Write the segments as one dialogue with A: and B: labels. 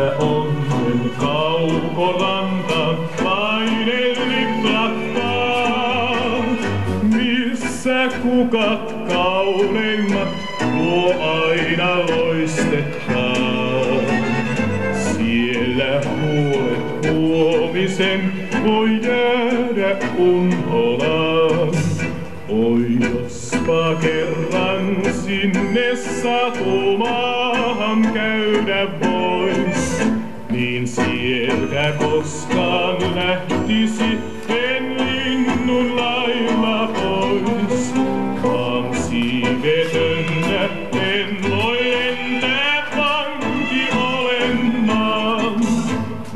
A: missä onnen kaukoranta lainen liplattaa. Missä kukat kauneimmat tuo aina loistetaan. Siellä huolet huomisen voi jäädä unholaan. Oi jospa kerran sinne satumaahan käydä vois, niin sieltä koskaan lähtisi en linnun lailla pois. Vaan siivetönnä en voi lentää, vanki olen maan.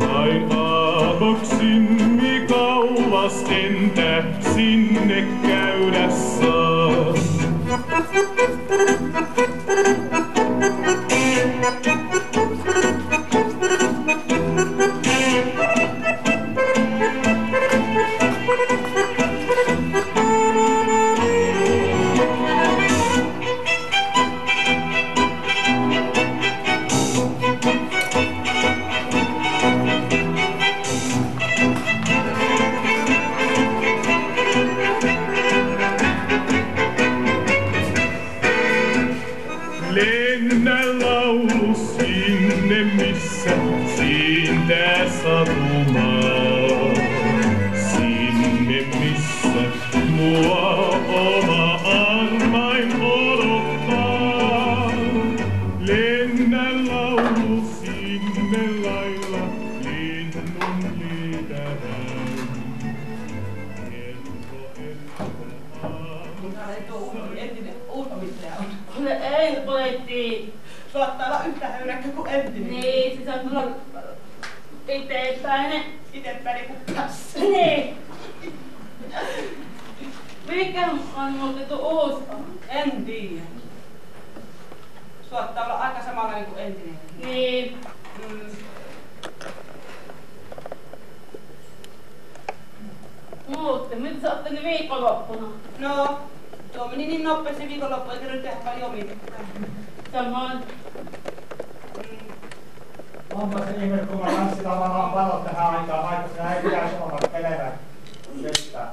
A: Vain aavoksimmi kauas entä sinne käydä saa. Lennä laulu sinne missä siintää satumaa. Sinne missä mua oma armain odottaa. Lennä laulu sinne lailla linnun liitävän. Kerro että
B: Ei olettiin.
C: Saattaa olla yhtä höyräkkä kuin entinen.
B: Niin, se on tulla itepäinen.
C: Itepäinen kuin tässä.
B: Niin. Mikä on otettu uusi?
C: En tiedä. Saattaa olla aika samanlainen kuin entinen.
B: Niin. Mutta mitä sä ootte ne viikonloppuna?
C: No, tuo meni niin nopeasti viikonloppu, eikä nyt tehdä paljon mitään.
B: Samoin.
D: Onpa se ihme, kun mä tanssilavan valot tähän aikaan, vaikka sinä ei pitäisi olla pelevä kestää.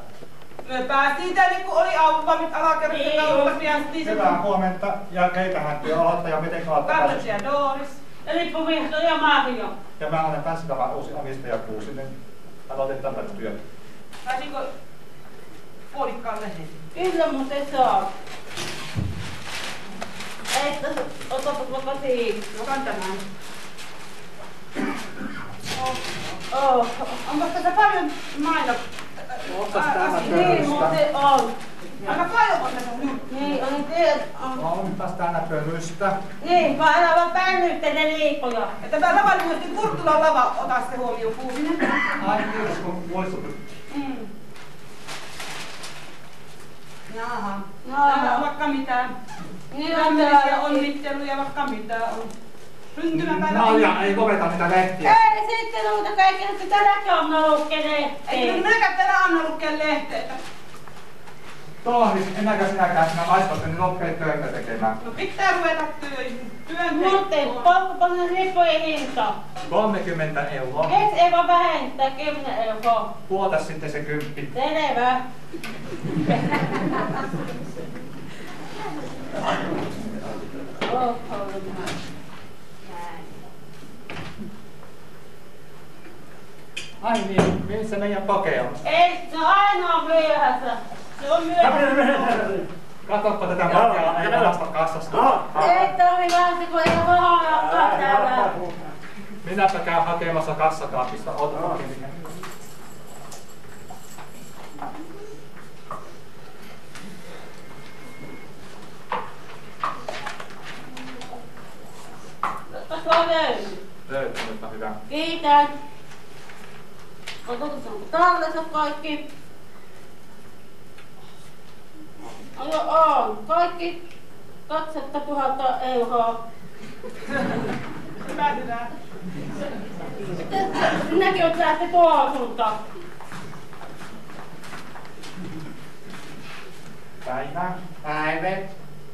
C: Me päästiin tänne, kun oli aamupamit alakerrassa
B: Niin.
C: kaupassa piastiin.
D: Hyvää huomenta ja keitähän työ olette ja miten olette
C: Carlos
D: päässeet.
C: ja Doris.
B: Ja Lippu-Vihto ja Mario.
D: Ja mä olen tanssilavan uusi omistaja Kuusinen. Aloitetaan työ.
C: Pääsinkö puolikkaan lehden?
B: Kyllä muuten saa. Että otatko kotiin?
C: No kantamaan. Onko tässä paljon maino?
D: Otas täällä
B: Niin
D: pöydästä.
B: muuten on.
C: Aika paljon on tässä nyt.
B: Niin, on tiedät.
D: On taas täällä pöydästä.
B: Niin, vaan älä vaan päännyttele liikoja.
C: Ja tämä lavallisesti Kurtulan lava, ota sitten huomioon Kuusinen.
D: Ai kiitos kun muistutut.
C: Jaha.
B: Jaha.
C: Täällä on vaikka mitään.
B: Niin on
C: Lämmöllisiä
B: täällä.
C: onnitteluja, vaikka mitä on. Syntymäpäivä.
D: No ja ei koveta niitä lehtiä.
B: Ei sitten noita kaikkea, että tänäkin on lukkelee.
C: Ei kyllä minäkään täällä anna lukea lehteitä.
D: Tohis, ennäkö sinäkään sinä maistossa, niin loppee töitä tekemään.
C: No pitää ruveta töihin. Työn
B: Muuten, polkupallon lippujen hinta.
D: 30 €.
B: Et ei vaan vähentää 10 €.
D: Puolta sitten se 10.
B: Selvä.
D: Ai niin, missä meidän poke on?
B: Ei, se on ainoa myöhässä. Se on myöhässä.
D: Katoppa tätä pokea, ei varasta kassasta.
B: Ei tarvi lähteä, kun ei rahaa jakaa täällä.
D: Minäpä käyn hakemassa kassakaapista. Ota kiinni.
B: Tässä on löydy.
D: Löytyy, mutta hyvä.
B: Kiitän. Otatko sinun tallessa kaikki? On. Kaikki 200 000 €.
C: Hyvä, hyvä.
B: Sinäkin olet lähteä tuohon suuntaan.
D: Päivä.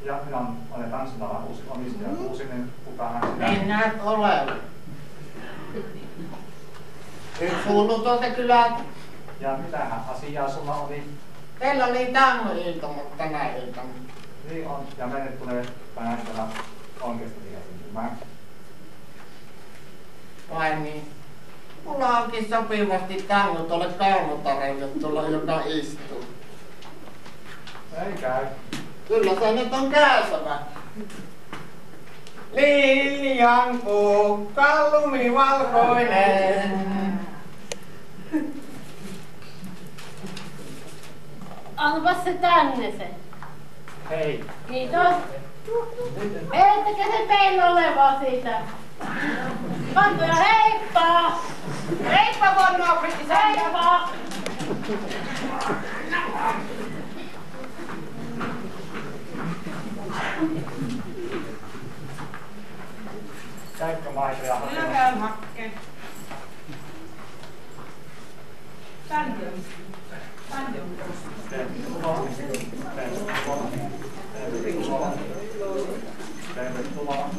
D: Ja minä olen tanssilavan uusi omistaja Kuusinen. Kuka hän sinä?
E: En näet ole. Nyt kuuluu tuolta kylältä.
D: Ja mitähän asiaa sulla oli?
E: Teillä oli tangoilta, mutta tänä iltana.
D: Niin on. Ja meille tulee päivällä orkesteria syntymään.
E: Vai niin? Mulla onkin sopivasti tango tuolle kaunotarelle tuolla, joka istuu.
D: Ei käy.
E: Kyllä se nyt on käytävä. Liljan kukka lumivalkoinen.
B: Onpas se tänne se.
D: Hei.
B: Kiitos. Heittäkö se pellolle vaan siitä? Pantoja, heippa!
C: Heippa Vonno, Kristi Sanja!
B: Heippa!
D: Käykö maitoja
C: Minä
D: hakemaan?
C: käyn hakkeen. Tänne on. Tänne on.
D: Tervetuloa. Tervetuloa. Tervetuloa. Tervetuloa.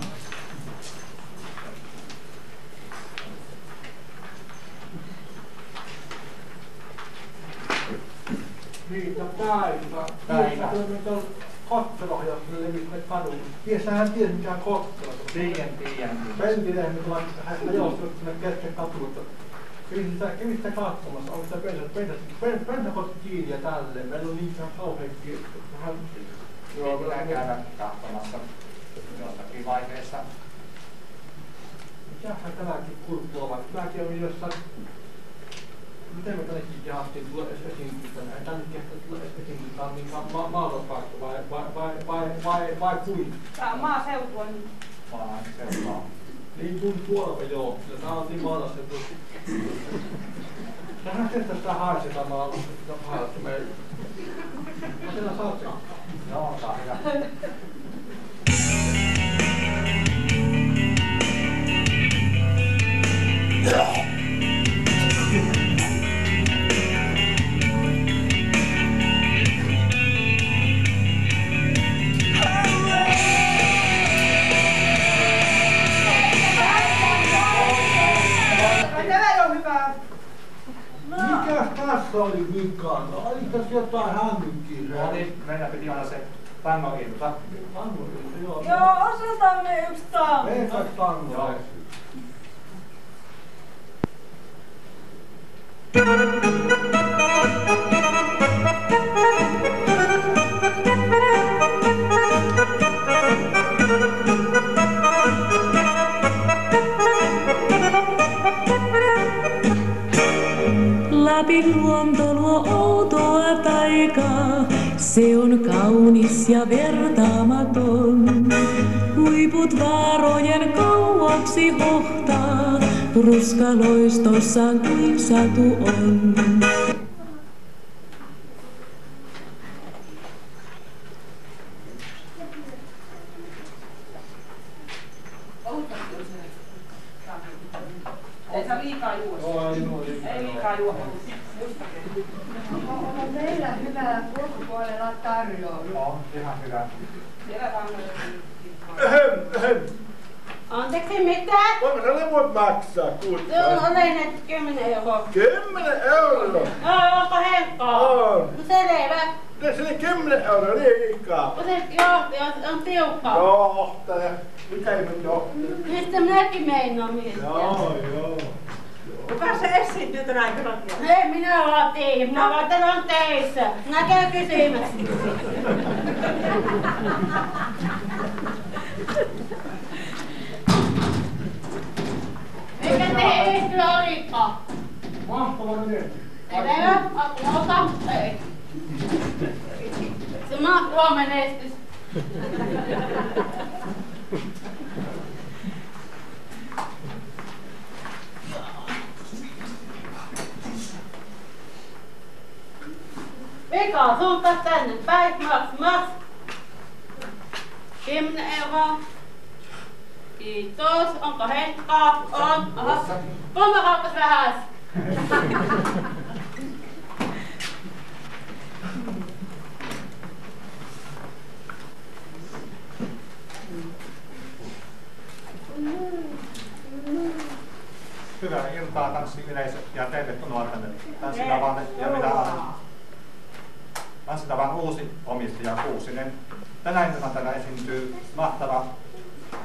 F: Niitä päivä. Päivä. Niitä on kottelo, jos ne levisi ne kadulle. Sähän tiedät mikä on kottelo.
D: Tiedän.
F: Peltilehmät ovat ajoistunut sinne kesken katua. Kävit sitä katsomassa, onko sitä pensakotti kiinni ja tälleen. Meillä on niin ihan kauhean vähän...
D: Joo, pitää käydä katsomassa jossakin vaiheessa.
F: Mikähän tämäkin kurppua vaikka? Mäkin olin jossain... Miten me tännekin kehastiin tulla esiintyä tänne? Ei tänne kehtaa tulla esiintyä, niin maalaispaikka vai kuin?
C: Tää on maaseutua nyt.
D: Maaseutua.
F: Niin kuin tuolla joo, sillä tää on niin maalaiseutua. Sähän tehtä sitä haisetaan maalaiseutua meillä. Mä siellä saat sen.
D: Joo, saa hyvä.
F: Mikäs tässä oli vikana? Oliko tässä jotain hänkkiä?
D: Niin, meillä piti olla se tango-ilta.
F: Joo.
B: Joo, osataan me yksi tango.
F: Ei kai tangoa.
D: Joo.
G: Lapin luonto luo outoa taikaa, se on kaunis ja vertaamaton. Huiput vaarojen kauaksi hohtaa, ruskaloistossaan kuin satu on.
C: Ei saa liikaa juosta. Ei liikaa juosta.
H: On meillä hyvä ulkopuolella tarjoulu.
D: On ihan hyvä.
C: Siellä tangoja.
B: Anteeksi, mitä?
A: Voinko sä levut maksaa? Kuulta.
B: Joo, olen nyt 10 euroa.
A: 10 euroa?
B: Joo, onko helppoa?
A: On.
B: No selvä.
A: Se oli 10 euroa liikaa.
B: Joo, on tiukkaa.
A: Johtaja. Mitä ei mun johtaja?
B: Mistä minäkin meinaan mistä.
A: Joo.
H: Kuka se esiintyy tänä aikana?
B: Ei minä vaan tiedä, minä vaan täällä on teissä. Minä käyn kysymässä. Mikä te yhtyä olikaan?
F: Mahtava nyt.
B: Edellä, ota, ei. Se mahtava menestys. Mika, suuntaa tänne päin, maks. 10 euroa. Kiitos. Onko Henkkaa? On. Aha. Kumma kauppas vähäs.
D: Hyvää iltaa. Tervetuloa tanssiyleisö ja tervetuloa tänne Tanssitavan ja minä olen Tanssitavan uusi omistaja Kuusinen. Tänä iltana täällä esiintyy mahtava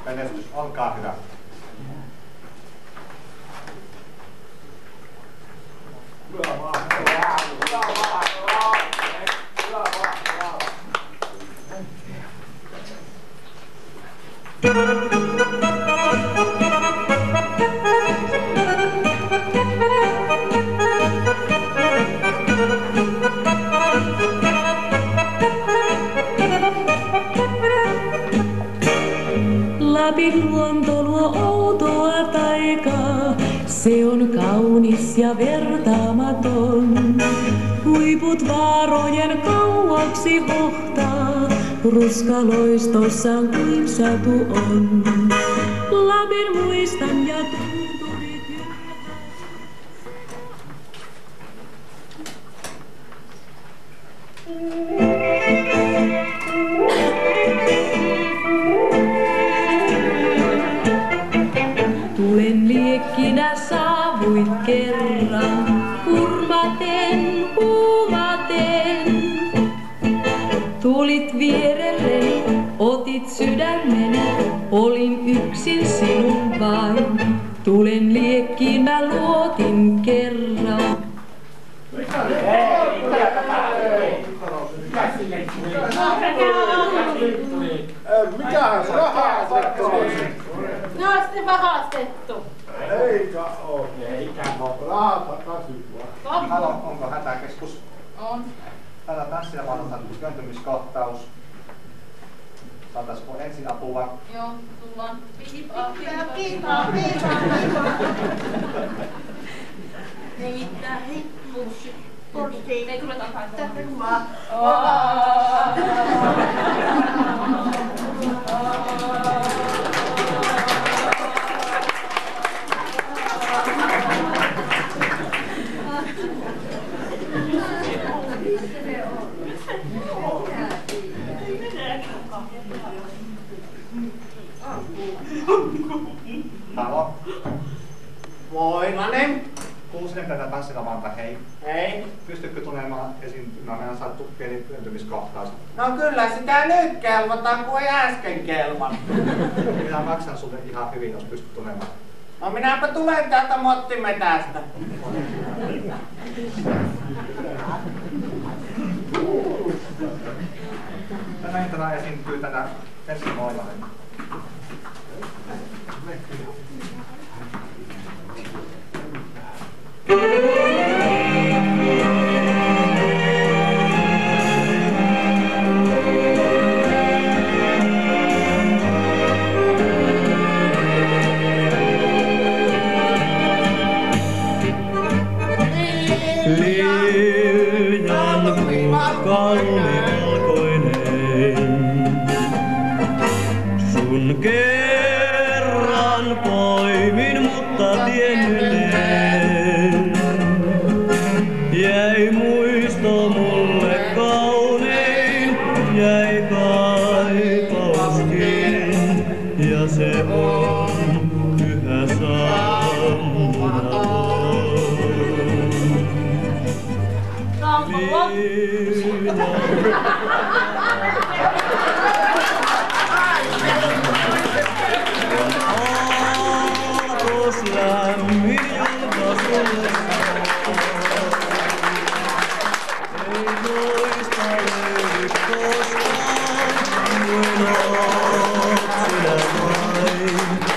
D: menestys. Olkaa hyvä.
G: Lapin luonto luo outoa taikaa, se on kaunis ja vertaamaton. Huiput vaarojen kauaksi hohtaa, ruskaloistossaan kuin satu on. Lapin muistan ja tunturit tulen liekkinä saavuit kerran, hurmaten, huumaten. Tulit vierelle, otit sydämeni, olin yksin sinun vain. Tulen liekkiin, mä luotin kerran.
A: Mikähän rahaa sattuu?
B: No on sitten vahastettu.
A: Eikä oo. Rahaa takaisin vaan.
D: Halo, onko hätäkeskus?
C: On.
D: Täällä tanssilavan työntymiskohtaus. Saataisiko ensiapua?
C: Joo, tullaan.
B: Piipaa. Hengittää hippussi.
C: Ei tule takaisin.
D: Halo?
E: Voimanen.
D: Kuusinen tätä tanssilavalta, hei.
E: Hei.
D: Pystytkö tulemaan esiintymään? Meillä on saatu pieni työntymiskohtaus.
E: No kyllä sitä nyt kelvataan, kun ei äsken kelvannut.
D: Minä maksan sulle ihan hyvin, jos pystyt tulemaan.
E: No minäpä tulen täältä Mottimetästä.
D: Tänä iltana esiintyy tänä Essi Moilanen.
I: Sun kerran poimin, mutta tiennyt jäi muisto mulle kaunein, jäi kaipauskin, ja se on yhä sammumaton. Lämmin julka sulle ei muista löydy koskaan, kuin oot sinä vain.